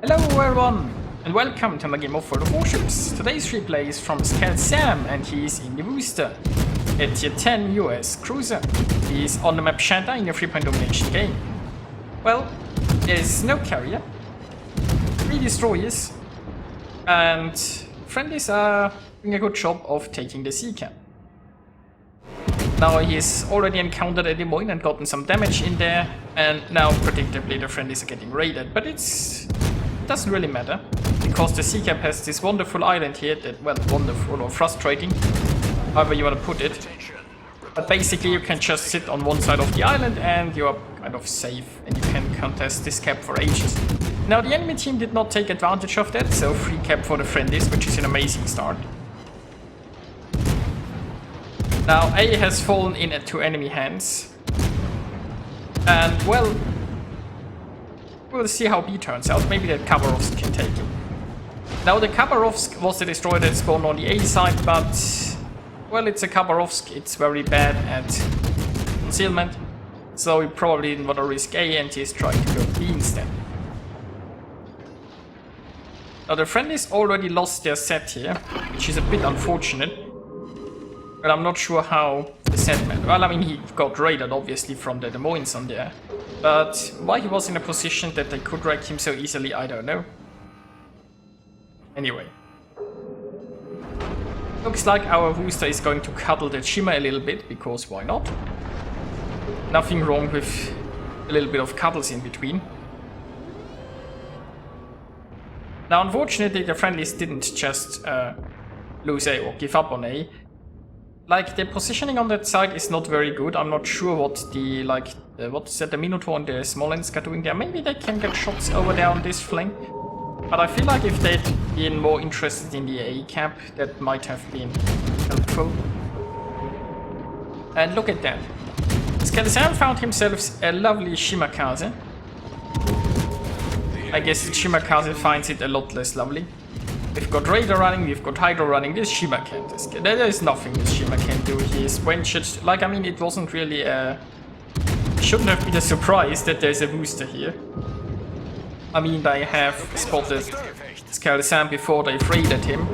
Hello everyone, and welcome to my game of for the Warships. Today's replay is from Skalzam, and he's in the Worcester, a tier 10 US cruiser. He's on the map Shatter in a 3-point domination game. Well, there's no carrier, 3 destroyers, and friendlies are doing a good job of taking the sea cap. Now he's already encountered a Lemoyne and gotten some damage in there, and now predictably the friendlies are getting raided, but it doesn't really matter, because the sea cap has this wonderful island here that, well, wonderful or frustrating, however you want to put it. But basically you can just sit on one side of the island and you are kind of safe, and you can contest this cap for ages. Now the enemy team did not take advantage of that, so free cap for the friendlies, which is an amazing start. Now A has fallen into enemy hands, and well, we'll see how B turns out. Maybe the Khabarovsk can take it. Now the Khabarovsk was the destroyer that spawned on the A side, but well, it's a Khabarovsk, it's very bad at concealment, so he probably didn't want to risk A and he's trying to go B instead. Now the friendlies already lost their set here, which is a bit unfortunate. But I'm not sure how the set met. Well, I mean, he got raided obviously from the Lemoynes on there. But why he was in a position that they could raid him so easily, I don't know. Anyway. Looks like our Worcester is going to cuddle the Shimmer a little bit, because why not? Nothing wrong with a little bit of cuddles in between. Now, unfortunately, the friendlies didn't just lose A or give up on A. Like, the positioning on that side is not very good. I'm not sure what the, what's that, the Minotaur and the Smolensk are doing there. Maybe they can get shots over there on this flank. But I feel like if they'd been more interested in the A cap, that might have been helpful. And look at that. Skalzam found himself a lovely Shimakaze. I guess the Shimakaze finds it a lot less lovely. We've got Raider running, we've got Hydro running, this Shimmer can't escape. There is nothing this Shimmer can do. He is wentured. Like, I mean, it wasn't really a... shouldn't have been a surprise that there's a Worcester here. I mean, they have spotted Skalzam before they raided him.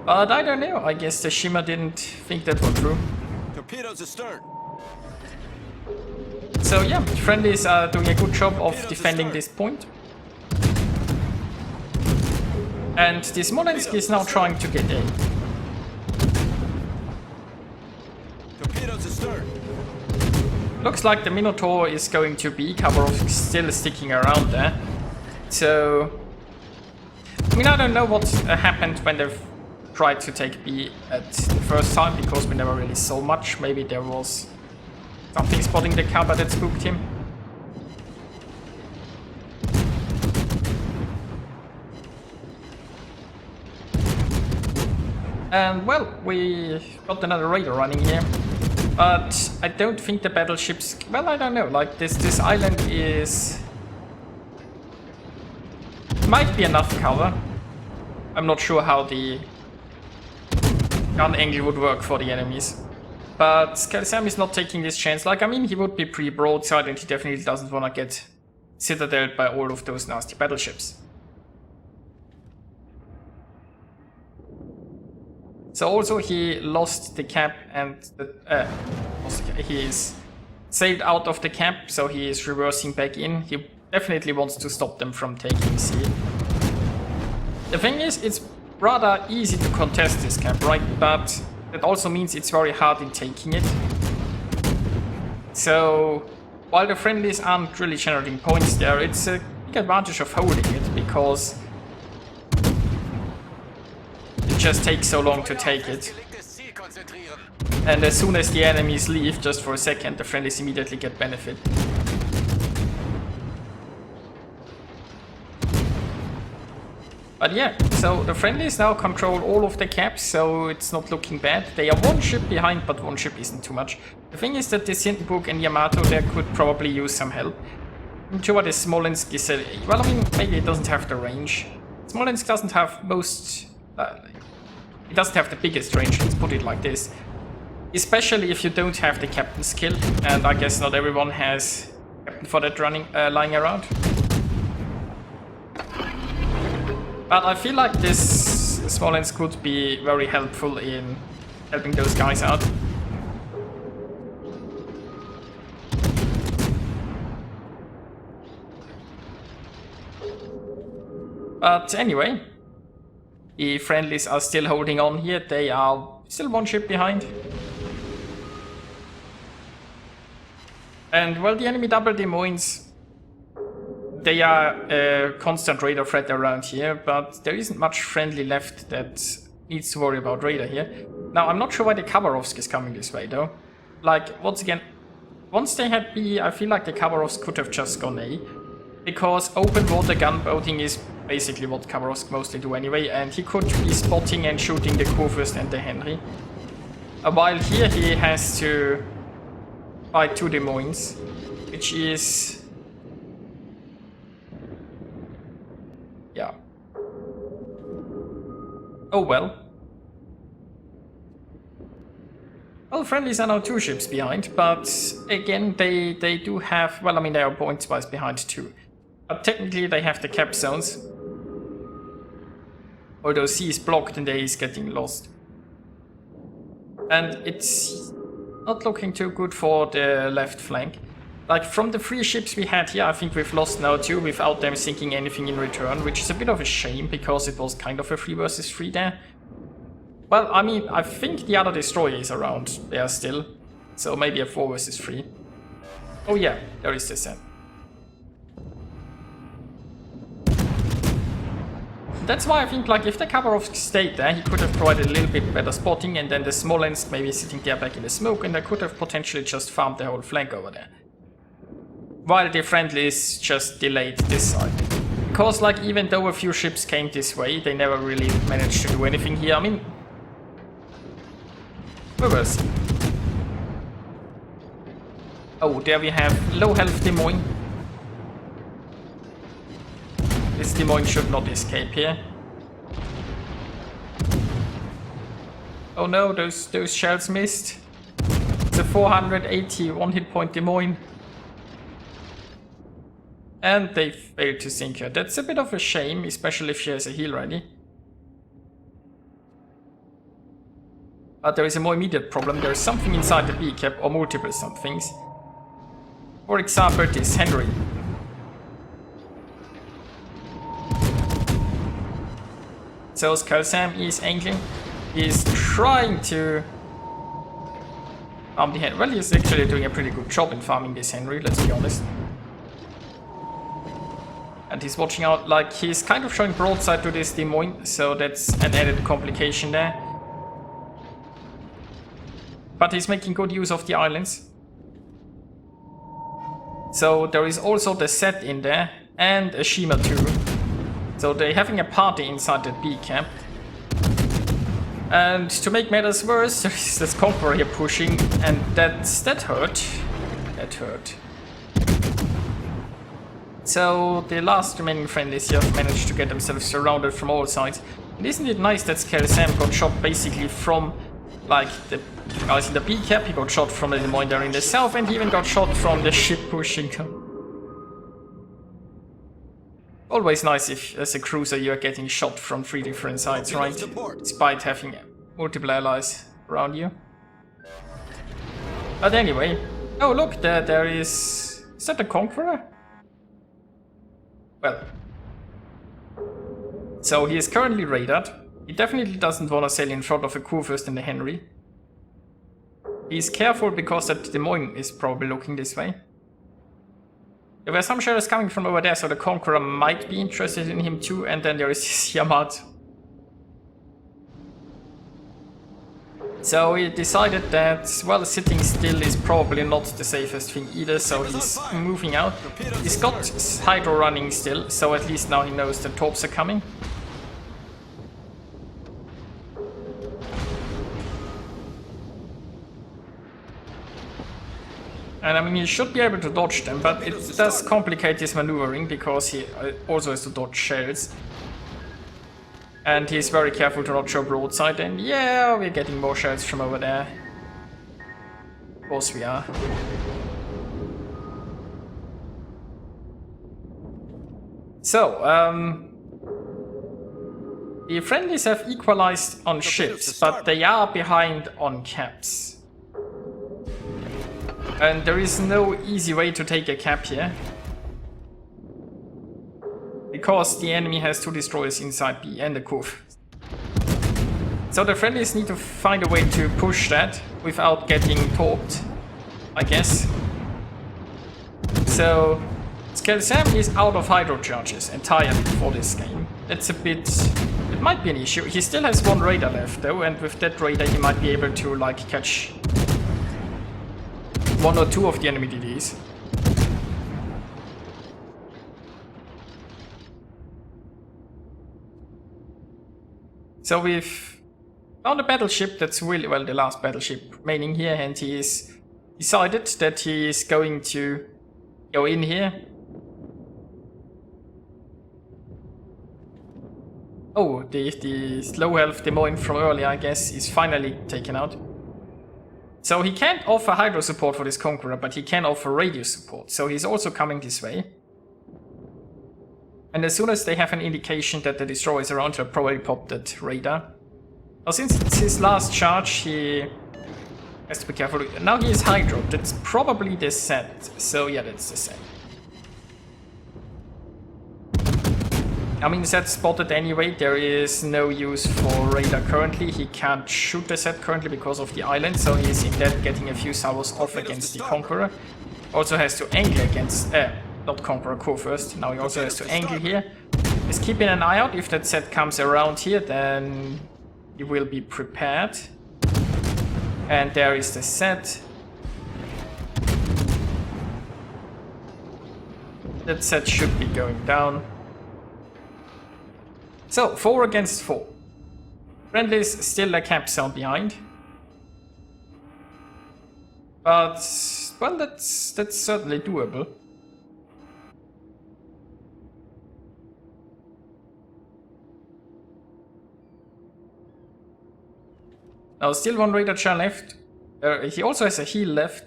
But I don't know, I guess the Shimmer didn't think that one through. Torpedoes astern. So yeah, friendlies are doing a good job of defending this point. And the Smolensk is now trying to get A. Torpedoes astern. Looks like the Minotaur is going to be. Khabarovsk still sticking around there. So, I mean, I don't know what happened when they've tried to take B at the first time, because we never really saw much. Maybe there was something spotting the Khabar that spooked him. And well, we got another Raider running here, but I don't think the battleships, well, I don't know, like this island is, might be enough cover. I'm not sure how the gun angle would work for the enemies, but Skalzam is not taking this chance. Like, I mean, he would be pretty broadside, and he definitely doesn't want to get citadeled by all of those nasty battleships. So also he lost the cap, and he is sailed out of the cap, so he is reversing back in. He definitely wants to stop them from taking C. The thing is, it's rather easy to contest this cap, right? But that also means it's very hard in taking it. So while the friendlies aren't really generating points there, it's a big advantage of holding it, because it just takes so long to take it. And as soon as the enemies leave, just for a second, the friendlies immediately get benefit. But yeah, so the friendlies now control all of the caps, so it's not looking bad. They are one ship behind, but one ship isn't too much. The thing is that this Hindenburg and Yamato there could probably use some help. I'm sure the Smolensk is a... well, I mean, maybe it doesn't have the range. Smolensk doesn't have most... it doesn't have the biggest range, let's put it like this. Especially if you don't have the captain skill, and I guess not everyone has captain for that running, lying around. But I feel like this Smolensk could be very helpful in helping those guys out. But anyway, the friendlies are still holding on here. They are still one ship behind. And well, the enemy double Des Moines, they are a constant radar threat around here, but there isn't much friendly left that needs to worry about radar here. Now, I'm not sure why the Khabarovsk is coming this way, though. Like, once again, once they had B, I feel like the Khabarovsk could have just gone A. Because open water gunboating is basically what Khabarovsk mostly do anyway, and he could be spotting and shooting the Kurfürst and the Henry. While here he has to fight 2 Des Moines, which is... yeah. Oh well. Well, friendlies are now 2 ships behind, but again, they do have... well, I mean, they are points-wise behind too. But technically they have the cap zones. Although C is blocked and A is getting lost. And it's not looking too good for the left flank. Like, from the 3 ships we had here, I think we've lost now 2 without them sinking anything in return, which is a bit of a shame because it was kind of a 3 versus 3 there. Well, I mean, I think the other destroyer is around there still, so maybe a 4 versus 3. Oh yeah, there is the Sam. That's why I think, like, if the Khabarovsk stayed there, he could have provided a little bit better spotting, and then the Smolensk maybe sitting there back in the smoke, and I could have potentially just farmed the whole flank over there. While the friendlies just delayed this side. Because, like, even though a few ships came this way, they never really managed to do anything here. I mean... we will see. Oh, there we have low health Des Moines. This Des Moines should not escape here. Oh no, those shells missed. It's a 481 hit point Des Moines. And they failed to sink her. That's a bit of a shame, especially if she has a heal ready. But there is a more immediate problem. There is something inside the B cap, or multiple somethings. For example, this Henry. So Skalzam is angling. He's trying to farm the Henry. Well, he's actually doing a pretty good job in farming this Henry, let's be honest. And he's watching out, like, he's kind of showing broadside to this Des Moines, so that's an added complication there. But he's making good use of the islands. So there is also the set in there, and a Shima too. So they're having a party inside that B camp. And to make matters worse, there's this Conqueror here pushing, and that hurt. That hurt. So the last remaining friendlies here have managed to get themselves surrounded from all sides. And isn't it nice that Skalzam got shot basically from, like, the guys in the B cap, he got shot from the Des Moines there in the south, and he even got shot from the ship pushing. Always nice if, as a cruiser, you're getting shot from 3 different sides, right? Despite having multiple allies around you. But anyway, oh look, there is that the Conqueror? Well, so he is currently radared. He definitely doesn't want to sail in front of a Kurfürst and the Henry. He's careful because that Des Moines is probably looking this way. There were some shadows coming from over there, so the Conqueror might be interested in him too, and then there is this Yamato. So he decided that, well, sitting still is probably not the safest thing either, so he's moving out. He's got Hydro running still, so at least now he knows the torps are coming. And I mean, he should be able to dodge them, but it does complicate his maneuvering because he also has to dodge shells. And he's very careful to not show broadside, and yeah, we're getting more shells from over there. Of course we are. So, The friendlies have equalized on ships, but they are behind on caps. And there is no easy way to take a cap here. Because the enemy has 2 destroyers inside B and a curve. So the friendlies need to find a way to push that without getting torped, I guess. So Skalzam is out of hydro charges entirely for this game. That's a bit... it might be an issue. He still has 1 radar left though, and with that radar he might be able to like catch 1 or 2 of the enemy DDs. So we've found a battleship that's really, well, the last battleship remaining here, and he's decided that he is going to go in here. Oh, the low health Des Moines from earlier, I guess, is finally taken out. So he can't offer hydro support for this Conqueror, but he can offer radio support, so he's also coming this way. And as soon as they have an indication that the destroyer is around, they'll probably pop that radar. Now since it's his last charge, he has to be careful. Now he is hydro, that's probably the set. So yeah, that's the set. I mean, that's spotted anyway, there is no use for radar currently. He can't shoot the set currently because of the island, so he's instead getting a few salvos off against the Conqueror. Also has to angle against... not Conqueror, Core first. Now he also has to angle here. Just keeping an eye out. If that set comes around here, then he will be prepared. And there is the set. That set should be going down. So, 4 against 4. Friendly's still a cap zone behind. But, well, that's certainly doable. Now, still 1 radar char left. He also has a heal left.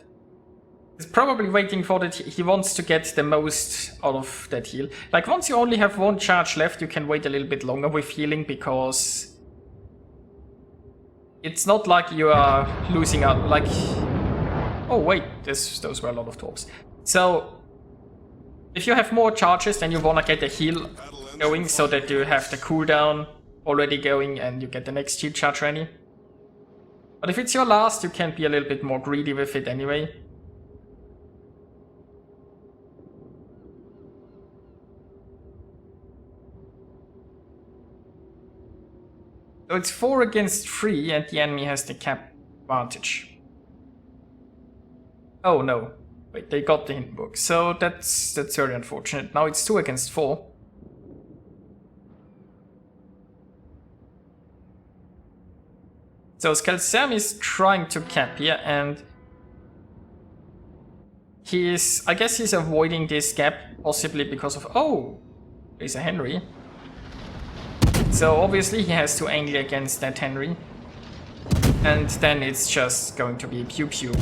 He's probably waiting for that. He wants to get the most out of that heal. Like, once you only have 1 charge left, you can wait a little bit longer with healing, because it's not like you are losing out. Like, oh wait, those were a lot of torps. So, if you have more charges, then you want to get a heal going so that you have the cooldown already going and you get the next heal charge ready. But if it's your last, you can be a little bit more greedy with it anyway. So it's 4 against 3 and the enemy has the cap advantage. Oh no, wait, they got the hint book, so that's very unfortunate. Now it's 2 against 4. So Skalzam is trying to cap here, and I guess he's avoiding this gap, possibly because of, oh, there's a Henry. So obviously he has to angle against that Henry, and then it's just going to be pew pew.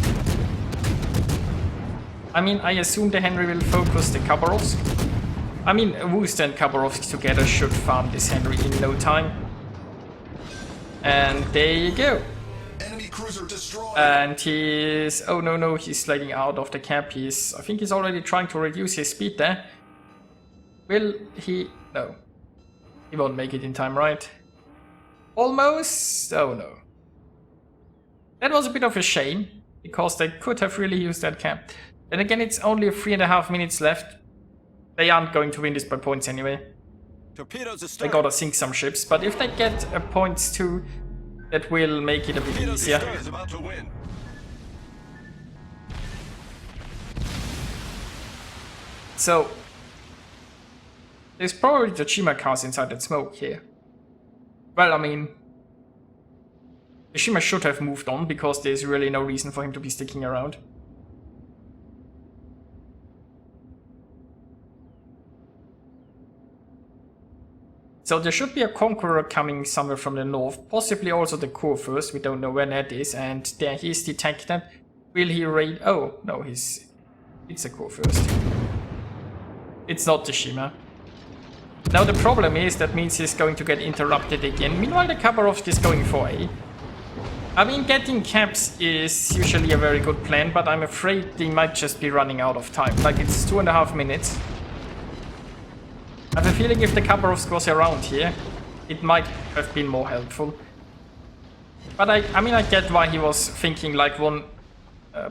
I mean, I assume the Henry will focus the Khabarovsk. I mean, Worcester and Khabarovsk together should farm this Henry in no time. And there you go. Enemy cruiser destroyed. And he's... oh no, he's sliding out of the cap. I think he's already trying to reduce his speed there. Will he... no. He won't make it in time, right? Almost? Oh no. That was a bit of a shame, because they could have really used that cap. Then again, it's only 3.5 minutes left. They aren't going to win this by points anyway. Torpedoes They astern. gotta sink some ships, but if they get a points too, that will make it a bit Torpedoes easier. astern is about to win. So, there's probably the Shima cars inside that smoke here. Well, I mean, the Shima should have moved on, because there's really no reason for him to be sticking around. So there should be a Conqueror coming somewhere from the north, possibly also the Core first, we don't know when that is, and there he is detected. Will he raid? Oh, no, it's a Core first. It's not the Shima. Now the problem is that means he's going to get interrupted again. Meanwhile, the Khabarovsk is going for A. I mean, getting caps is usually a very good plan, but I'm afraid they might just be running out of time. Like, it's 2.5 minutes. I have a feeling if the Khabarovsk was around here, it might have been more helpful. But I mean, I get why he was thinking like one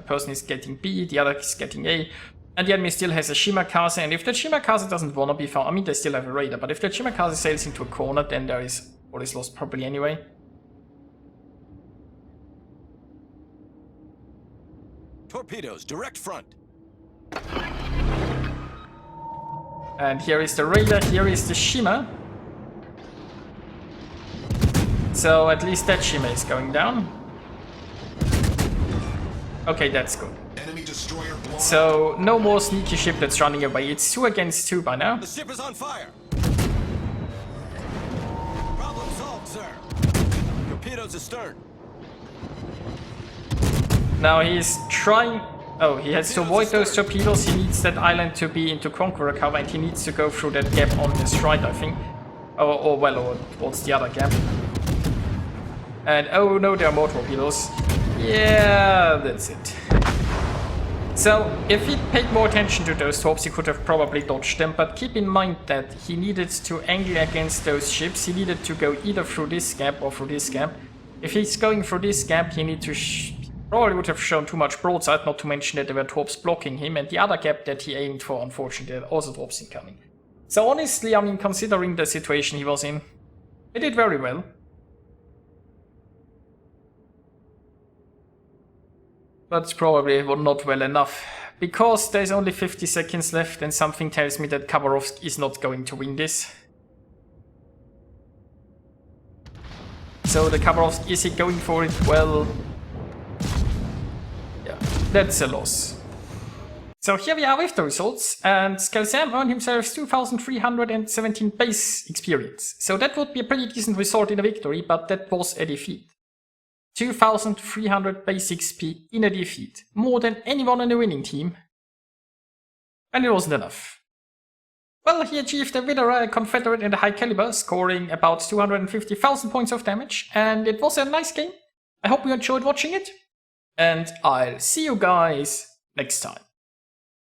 person is getting B, the other is getting A. And the enemy still has a Shimakaze, and if the Shimakaze doesn't want to be found, I mean, they still have a radar, but if the Shimakaze sails into a corner, then there is all is lost probably anyway. Torpedoes, direct front. And here is the radar, here is the Shima. So at least that Shima is going down. Okay, that's good. Enemy destroyer blown. So no more sneaky ship that's running away. It's 2 against 2 by now. The ship is on fire. Problem solved, sir. Torpedoes astern. Now he's trying... Oh, he has to avoid those torpedoes. He needs that island to be into Conqueror cover, and he needs to go through that gap on his right, I think. Or towards the other gap. And oh no, there are more torpedoes. Yeah, that's it. So, if he'd paid more attention to those torps, he could have probably dodged them, but keep in mind that he needed to angle against those ships. He needed to go either through this gap or through this gap. If he's going through this gap, he need to probably would have shown too much broadside, not to mention that there were torps blocking him, and the other gap that he aimed for, unfortunately, there are also torps incoming. So honestly, I mean, considering the situation he was in, he did very well. But probably not well enough, because there's only 50 seconds left and something tells me that Khabarovsk is not going to win this. So the Khabarovsk, is he going for it? Well, yeah, that's a loss. So here we are with the results, and Skalzam earned himself 2,317 base experience. So that would be a pretty decent result in a victory, but that was a defeat. 2,300 base XP in a defeat, more than anyone on the winning team. And it wasn't enough. Well, he achieved a winner, Confederate in the high caliber, scoring about 250,000 points of damage, and it was a nice game. I hope you enjoyed watching it, and I'll see you guys next time.